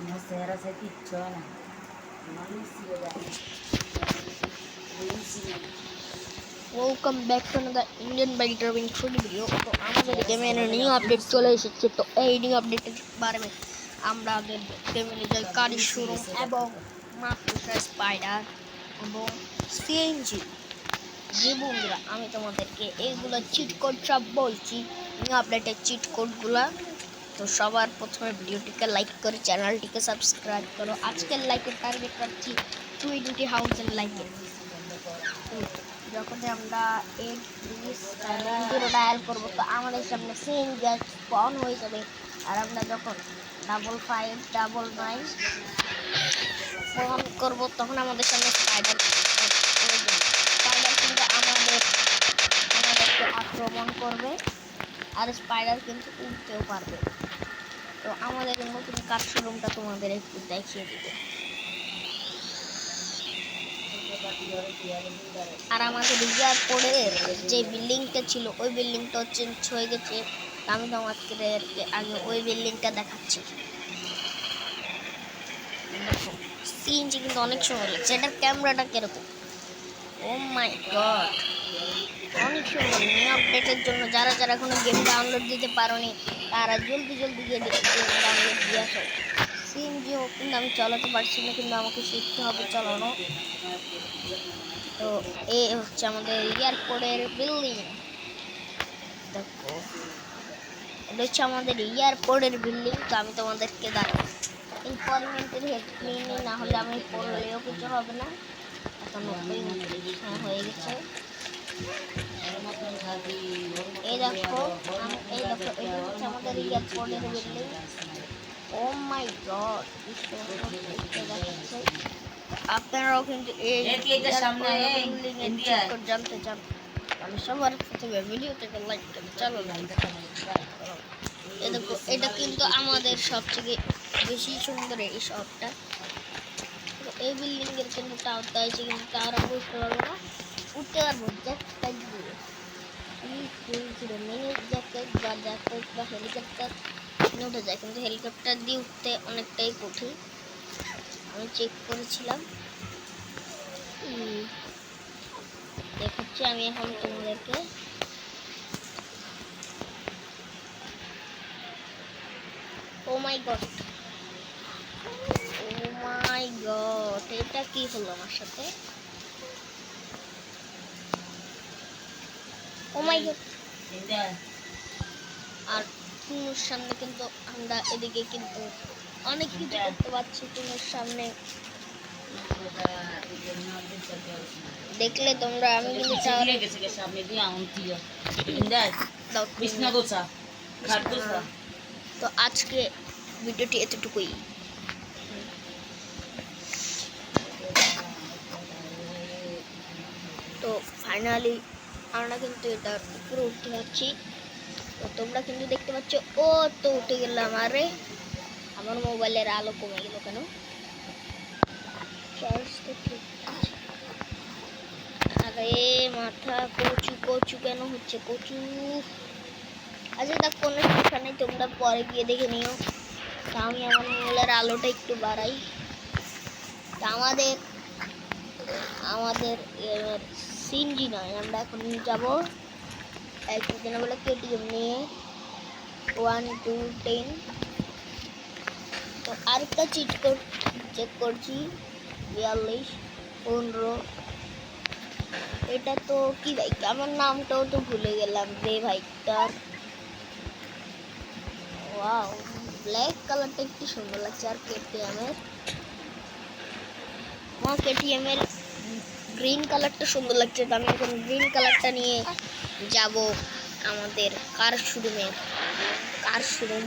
Buonasera, sei piccione. Non mi si vede. Benissimo. Welcome back to another Indian bike driving ছোট video. তো আমাদের গেমের new update চলে এসেছে। তো এই নিউ আপডেটের বারে আমাদের গেমে যায় গাড়ি শোরুম এবং মাকড়সা স্পাইডার এবং সিএনজি। যে বন্ধুরা আমি তোমাদেরকে এইগুলো চিট কোড সব বলছি, নিউ আপডেটের চিট কোডগুলা। তো সবার প্রথমে ভিডিওটিকে লাইক করে চ্যানেলটিকে সাবস্ক্রাইব করো। আজকের লাইকের টার্গেট রাখছি 20,000 লাইকের। যখন আমরা 8 ডায়াল করবো তো আমাদের সামনে সেম গ্যাস স্পন হয়ে যাবে। আর আমরা যখন 5599 ফোন করবো তখন আমাদের সামনে স্পাইডার কিন্তু আমাদেরকে আক্রমণ করবে। আর স্পাইডার কিন্তু উঠতেও পারবে। তো আমাদের নতুন কার শোরুমটা তোমাদের একটু দেখিয়ে দিবে। আর আমাদের এয়ারপোর্টের যে বিল্ডিংটা ছিল ওই বিল্ডিংটা চেঞ্জ হয়ে গেছে। আমি তোমাদেরকে আগে ওই বিল্ডিংটা দেখাচ্ছি। সিএনজি কিন্তু অনেক সময় লাগছে। এটার ক্যামেরাটা কিরকম, ও মাই গড, অনেক সুন্দর। নিউ আপডেটের জন্য যারা যারা এখনো গেম ডাউনলোড দিতে পারোনি তারা জলদি গিয়ে গেম ডাউনলোড দিয়ে আসো। সিএনজিও কিন্তু আমি চালাতে পারছি না, কিন্তু আমাকে শিখতে হবে চালানো। তো এই হচ্ছে আমাদের এয়ারপোর্টের বিল্ডিং। দেখো এটা হচ্ছে আমাদের এয়ারপোর্টের বিল্ডিং। তো আমি তোমাদেরকে দেখাবো ইনফরমেন্টের হেডলাইন, না হলে আমি পড়লেও কিছু হবে না। এখন হয়ে গেছে। এই দেখো এটা হচ্ছে আমাদের এয়ারপোর্টের বিল্ডিং। ও মাই গড, দেখাচ্ছে। আপনারাও কিন্তু এই জানতে চান আমি সবার প্রথমে ভিডিও থেকে লাইক করে চালু দেখো। এটা কিন্তু আমাদের সবথেকে বেশি সুন্দর এই শহরটা। এই বিল্ডিং এর কিন্তু টাওয়ারটা আছে, কিন্তু টাওয়ার আমরা উঠতে পারবো না। উঠতে পারবো জ্যাকেট দিয়ে, মিনি জ্যাকেট বা জ্যাকেট বা হেলিকপ্টার উঠে যায়, কিন্তু হেলিকপ্টার দিয়ে উঠতে অনেকটাই কঠিন। আমি চেক করেছিলাম। দেখাচ্ছি আমি এখন তোমাদেরকে। ও মাই গড, এটা কি হলো আমার সাথে? ও মাই গড। আর টুনুর সামনে কিন্তু আমরা এদিকে কিন্তু অনেক কিছু করতে পারছি। টুনুর সামনে দেখলে তোমরা, আমি কিন্তু তো আজকে ভিডিওটি এতটুকুই। তো ফাইনালি আমরা কিন্তু এটার উপরে উঠতে পারছি। তো তোমরা কিন্তু দেখতে পাচ্ছ, ও তো উঠে গেলাম। আরে আমার মোবাইলের আলো কমে গেল কেন? চার্জ তো ঠিক আছে। আরে মাথা কচু কেন হচ্ছে কচু? আচ্ছা দেখ, কোনো সমস্যা নেই, তোমরা পরে গিয়ে দেখে নিও। তা আমি আমার মোবাইলের আলোটা একটু বাড়াই। তা আমাদের সিএনজি নয়, আমরা এখন যাবো একটু দিনে বলে কেটিএম নিয়ে 1 2 10। তো আরেকটা চিট কোড চেক করছি, 42 15। এটা তো কি বাইক, আমার নামটাও তো ভুলে গেলাম রে বাইকটার। ওয়াও, ব্ল্যাক কালারটা একটু সুন্দর লাগছে। আর কেটিএম এর গ্রিন কালারটা সুন্দর লাগছে। তো আমি এখন গ্রিন কালারটা নিয়ে যাব আমাদের কার শোরুম।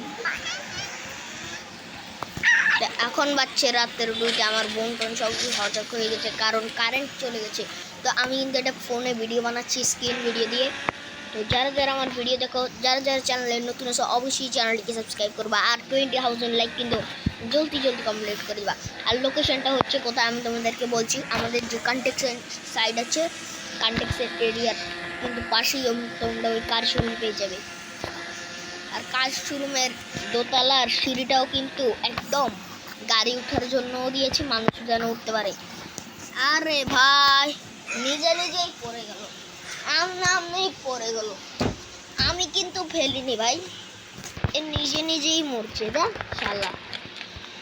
এখন বাজছে রাতের 2টা। আমার বোন সব হঠাৎ হয়ে গেছে কারণ কারেন্ট চলে গেছে। তো আমি কিন্তু এটা ফোনে ভিডিও বানাচ্ছি স্ক্রিন ভিডিও দিয়ে। তো যারা যারা আমার ভিডিও দেখো, যারা যারা চ্যানেলে নতুন আছে অবশ্যই চ্যানেলটিকে সাবস্ক্রাইব করবা। আর 20,000 লাইক কিন্তু জলদি কমপ্লিট করে দিবা। আর লোকেশনটা হচ্ছে কোথায় আমি তোমাদেরকে বলছি। আমাদের যে কন্টেক্সের সাইড আছে, কন্টেক্সের এরিয়ার কিন্তু পাশেই তোমরা ওই কার শোরুম পেয়ে যাবে। আর কার শোরুমের দোতলার সিঁড়িটাও কিন্তু একদম গাড়ি উঠার জন্যও দিয়েছি, মানুষ যেন উঠতে পারে। আরে ভাই নিজে নিজেই পড়ে গেল, আমনেই পড়ে গেল। আমি কিন্তু ফেলিনি ভাই, এ নিজে নিজেই মরছে। দেখ শালা,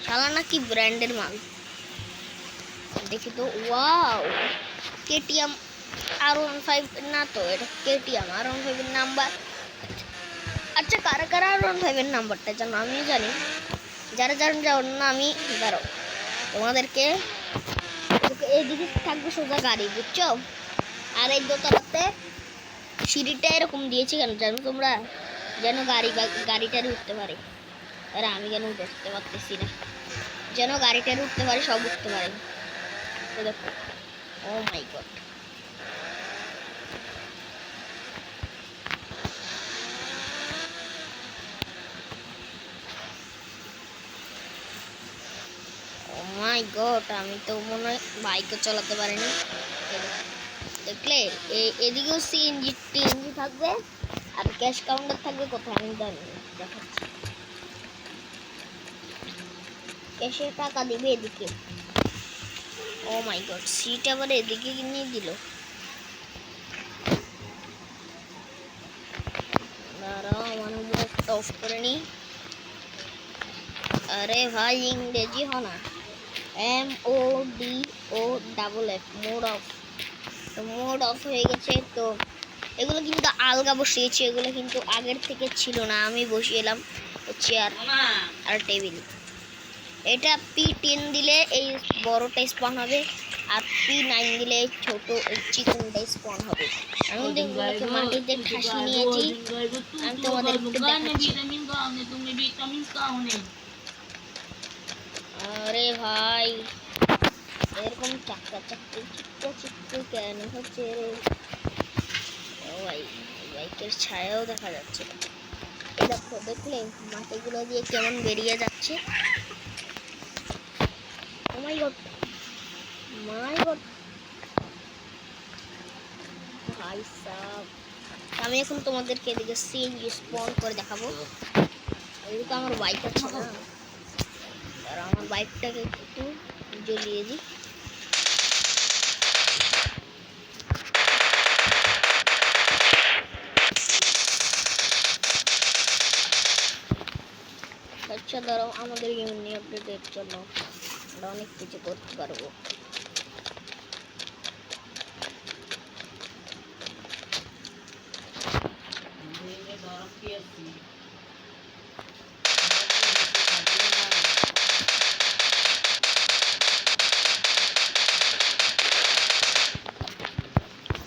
শালা নাকি ব্র্যান্ডের মাল। দেখি তো, ওয়াও কেটিএম R15 না তো, এটা কেটিএম R15 এর নাম্বার। আচ্ছা কারা কারা R15 এর নাম্বারটা জানো? আমিও জানি। যারা জানো না, আমি দাঁড়াও তোমাদেরকে, এইদিকে থাকবে সোজা গাড়ি, বুঝছো? আর এই দোতলাতে সিঁড়িটা এরকম দিয়েছি কেন জানো তোমরা? যেন গাড়িটারে উঠতে পারে। আরে আমি কেন উঠতে পারতেছি না? যেন গাড়িটারে উঠতে পারে, সব উঠতে পারে। দেখো, ও মাই গড। ও মাই গড, আমি তো মনে হয় বাইকও চালাতে পারিনি। দেখলে এদিকেও টিএনজি থাকবে, আর ক্যাশ কাউন্টার থাকবে কোথায় আমি জানি না, দেখাচ্ছি। ক্যাশে টাকা দিবে এদিকে। ও মাই গড, সিট আবার এদিকে নিয়ে দিল। দাঁড়াও, আমার মুখটা অফ করে নি। আরে ভাই ইংরেজি হয় না, MODOFF, মোড অফ হয়ে গেছে। তো এগুলো কিন্তু আলগা বসিয়েছি, এগুলো কিন্তু আগের থেকে ছিল না, আমি বসিয়ে এলাম চেয়ার আর টেবিল। এটা P10 দিলে এই বড়টা স্পন হবে, আর P9 দিলে ছোট চিকনটা স্পন হবে। আমি এগুলোকে মাটিতে ঠাসি নিয়েছি, আমি তোমাদের একটু দেখাচ্ছি। আরে ভাই এরকম চাক্কা চিক্কা কেন হচ্ছে রে? ও ভাই, বাইকের ছায়াও দেখা যাচ্ছে। এই দেখো, দেখলে মাটিগুলো দিয়ে কেমন বেরিয়ে যাচ্ছে। ও মাই গড, ভাই সাব। আমি এখন তোমাদেরকে এদিকে সিএনজি স্পন করে দেখাবো। এদিকে আমার বাইক আছে না, আর আমার বাইকটাকে একটু জ্বলিয়ে দিই। আচ্ছা ধরো, আমাদের গেম নিয়ে আপডেটের জন্য আমরা অনেক কিছু করতে পারবো।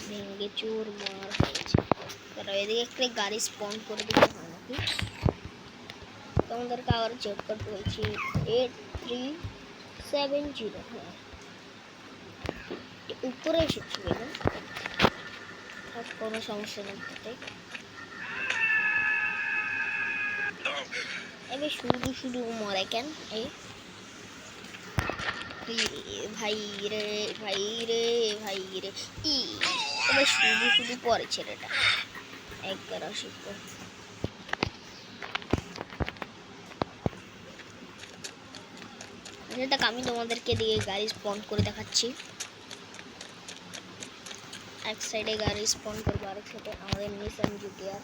ভেঙে চুর মার হয়েছে। তারা এদিকে একটা গাড়ি স্পন করে দিতে হয় নাকি? তোমাদেরকে আবার চেক করতে বলছি। 8370, হ্যাঁ উপরে এসেছি কেন? কোনো সমস্যা নেই। এবার শুধু মরে কেন? এই ভাই রে এবার শুধু পরে ছেলেটা একবার অসুস্থ। আমি তোমাদেরকে দিয়ে গাড়ি স্পন করে দেখাচ্ছি। এক সাইডে গাড়ি স্পন করবো, আরেক সাইডে আমাদের নিসান জিটিআর।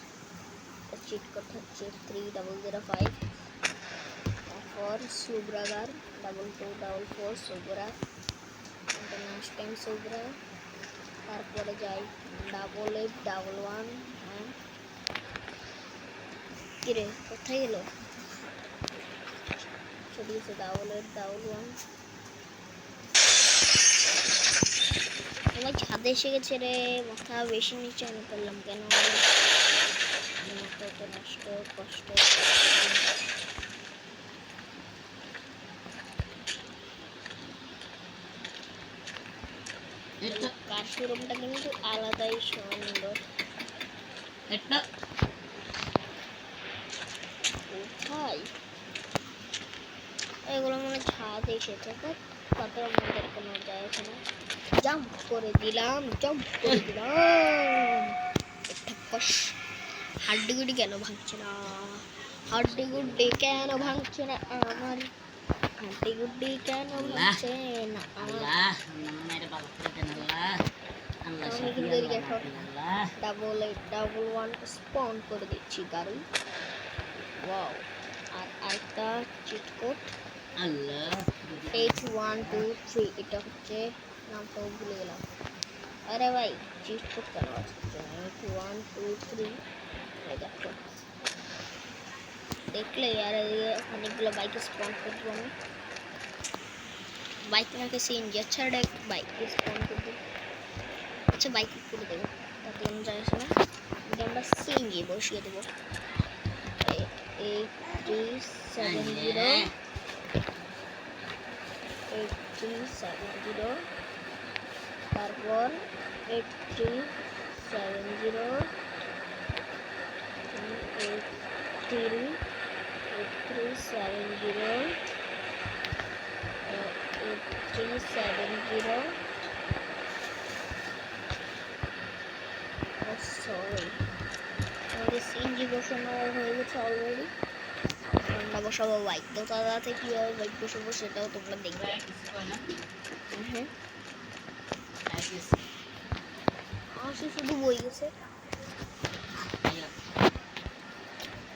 চিট করতে হচ্ছে 3005 ফর সুব্রাগার 2244 সুব্রা ইন্টারন্যাশনাল সুব্রা। তারপরে যাই 8811। হ্যাঁ কিরে কোথায় গেল? ছড়িয়েছে 8811। আমার ছাদে এসে গেছে রে, মাথা বেশি নিচে আনে করলাম কেন? নষ্ট কষ্ট। কার শোরুমটা কিন্তু আলাদাই সুন্দর। এটা কোথায়? এগুলো মনে ছাদ এসেছে, তাতে আমাদের কোনো যায় না। জাম্প করে দিলাম। হাড্ডি কেন ভাঙছে না? আমার গুড্ডি গুড্ডি কেন হচ্ছে না আল্লাহ নামের বাবা করে দেন আল্লাহ আল্লাহ আমি শাফি কিন্তু এদিকে আল্লাহ এখন আল্লাহ 8811 স্পন করে দিচ্ছি গাড়ি। ওয়াও, আর আরেকটা চিট কোড আল্লাহ 8123, এটা হচ্ছে নামটাও ভুলে গেলাম। আরে ভাই চিট কোড কেন আসছে? 8123, এই দেখো দেখলে আর অনেকগুলো বাইক স্পন করবো আমি। বাইক নাকি সিএনজি, আচ্ছা ডাইরেক্ট বাইক স্পন করবো। আচ্ছা বাইক করে দেবো, তাতে আমি জানিস না, কিন্তু আমরা সিএনজি বসিয়ে দেবো। 8370, 8370, তারপর 8370, 8370, সরি আমাদের সিএনজি বসানো হয়ে গেছে অলরেডি। আমরা বসাবো বাইক, তো তাতে কীভাবে বাইক বসাবো সেটাও তোমরা দেখবে। হ্যাঁ আসে শুধু বই গেছে।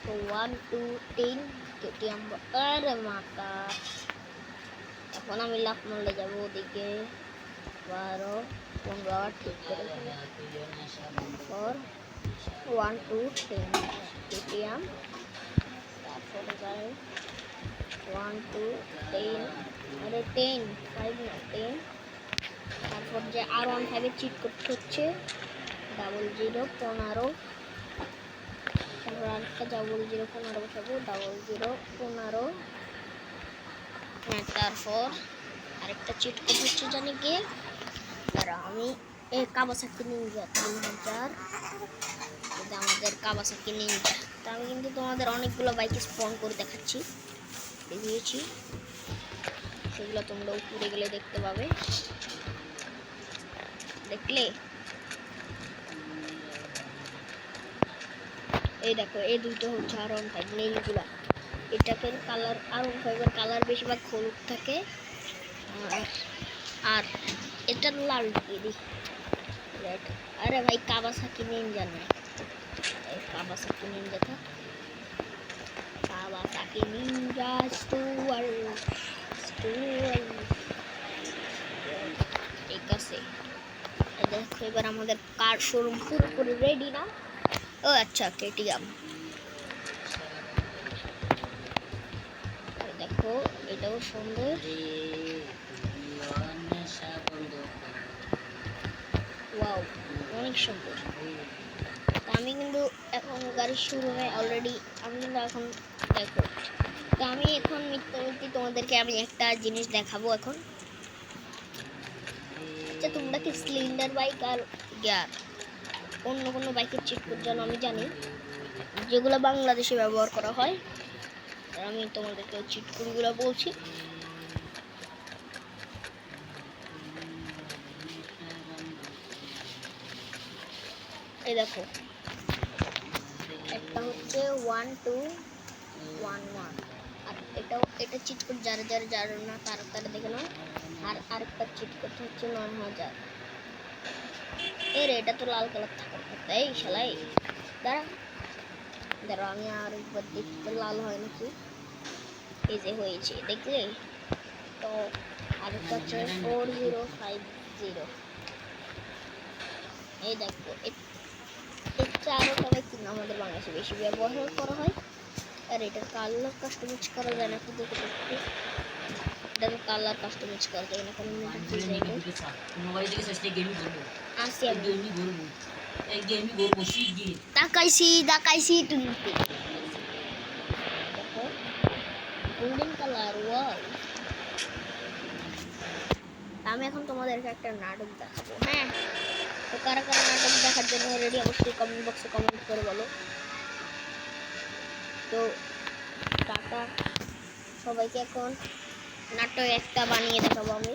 তো 1 2 3 কেটিএম, আরে মাতা, এখন আমি লাফ মারলে যাবো ওদিকে 12 15 আবার ঠিক করে তারপর 1 2 10 কেটিএম, তারপরে যাই 1 2 10, আরে 10 5 না 10, তারপর যে R15 চিট করতে হচ্ছে 00 15, তারপর আরেকটা 00 15 বসাবো 00 15, হ্যাঁ তারপর আরেকটা চিট কোড হচ্ছে জানি কি, দাঁড়া আমি এই কাওয়াসাকি নিনজা 3000, এটা আমাদের কাওয়াসাকি নিনজা। তা আমি কিন্তু তোমাদের অনেকগুলো বাইক স্পন করে দেখিয়েছি, সেগুলো তোমরা উপরে গেলে দেখতে পাবে। দেখলে এই দেখো এই দুটো হচ্ছে R15 নীলগুলা, এটাকে কালার R15 এর কালার বেশিরভাগ হলুদ থাকে, আর এটা লাল দিয়ে দিই রেড। আরে ভাই কাওয়াসাকি নিনজা নয়, এই কাওয়াসাকি নিনজা থাক, কাওয়াসাকি নিনজা স্টুয়ার ঠিক আছে। দেখো এবার আমাদের কার শোরুম পুরোপুরি রেডি না? ও আচ্ছা কেটিএম, দেখো এটাও সুন্দর, ওয়াও অনেক সুন্দর। আমি কিন্তু এখন গাড়ির শোরুমে অলরেডি, আমি কিন্তু এখন দেখো, তো আমি এখন মিথ্যামিথ্যি তোমাদেরকে আমি একটা জিনিস দেখাবো এখন। আচ্ছা তোমরা কি স্প্লেন্ডার বাইক আর গিয়ার অন্য কোনো বাইকের চিট কোড জানো? আমি জানি যেগুলো বাংলাদেশে ব্যবহার করা হয়, আমি তোমাদেরকে চিট কোডগুলো বলছি। এই দেখো একটা হচ্ছে 1211, আর এটা চিট কোড যারা জানো না তারা দেখে নাও। আর আরেকটা চিট কোড হচ্ছে 9000। এটা তো লাল কালার থাকার কথা, এই শালাই দাঁড়া আমি আর একবার দেখতে লাল হয় নাকি, এই যে হয়েছে দেখলে। তো আরেকটা হচ্ছে 4050, এই দেখো এটা আরও সবাই কিন্তু আমাদের বাংলাদেশে বেশি ব্যবহার করা হয়। আর এটার কালার কাস্টমাইজ করা যায় না, কিন্তু এটার কালার কাস্টমাইজ করা যায় না, কারণ আসি আমি তাকাইছি তুমি দেখো গোল্ডেন কালার, ওয়াও। আমি এখন তোমাদেরকে একটা নাটক দেখাবো। হ্যাঁ, তো কারা কারা নাটক দেখার জন্য রেডি অবশ্যই কমেন্ট বক্সে কমেন্ট করে বলো। তো টাটা সবাইকে, এখন নাটক একটা বানিয়ে দেখাবো আমি।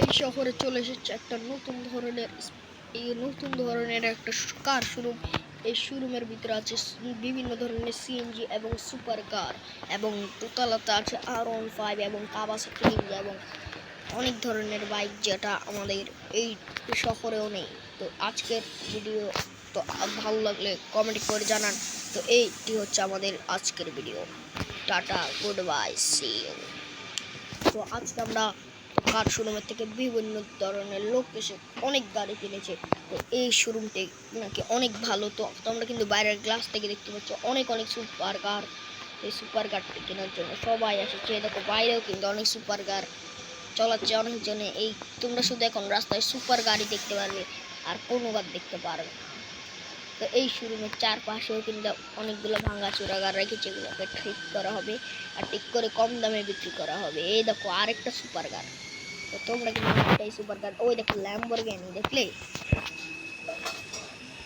এই শহরে চলে এসেছে একটা নতুন ধরনের একটা কার শোরুম, এই শোরুমের ভিতরে আছে বিভিন্ন ধরনের সিএনজি এবং সুপার কার, এবং দোতলাতে আছে R15 এবং কাওয়াসাকি নিনজা এবং অনেক ধরনের বাইক, যেটা আমাদের এই শহরেও নেই। তো আজকের ভিডিও তো ভালো লাগলে কমেন্ট করে জানান। তো এইটি হচ্ছে আমাদের আজকের video. Tata, good bye, see you. তো আজকে আমরা কার শোরুমের থেকে বিভিন্ন ধরনের লোক এসে অনেক গাড়ি কিনেছে। তো এই শোরুমটি নাকি অনেক ভালো। তো তোমরা কিন্তু বাইরের গ্লাস থেকে দেখতে পাচ্ছ অনেক অনেক সুপার কার। এই সুপার কারটি কেনার জন্য সবাই আসছে। দেখো বাইরেও কিন্তু অনেক সুপার কার চলাচ্ছে অনেকজনে। এই তোমরা শুধু এখন রাস্তায় সুপার গাড়ি দেখতে পারবে, আর কোনো গাড়ি দেখতে পারবে না। তো এই শোরুমের চারপাশেও কিন্তু অনেকগুলো ভাঙাচোরা গাড়ি রেখেছে, এগুলোকে ঠিক করা হবে আর ঠিক করে কম দামে বিক্রি করা হবে। এই দেখো আরেকটা সুপার কার। তো তোমরা কিন্তু এই সুপার কার, ওই দেখো ল্যাম্বরগিনি দেখলে।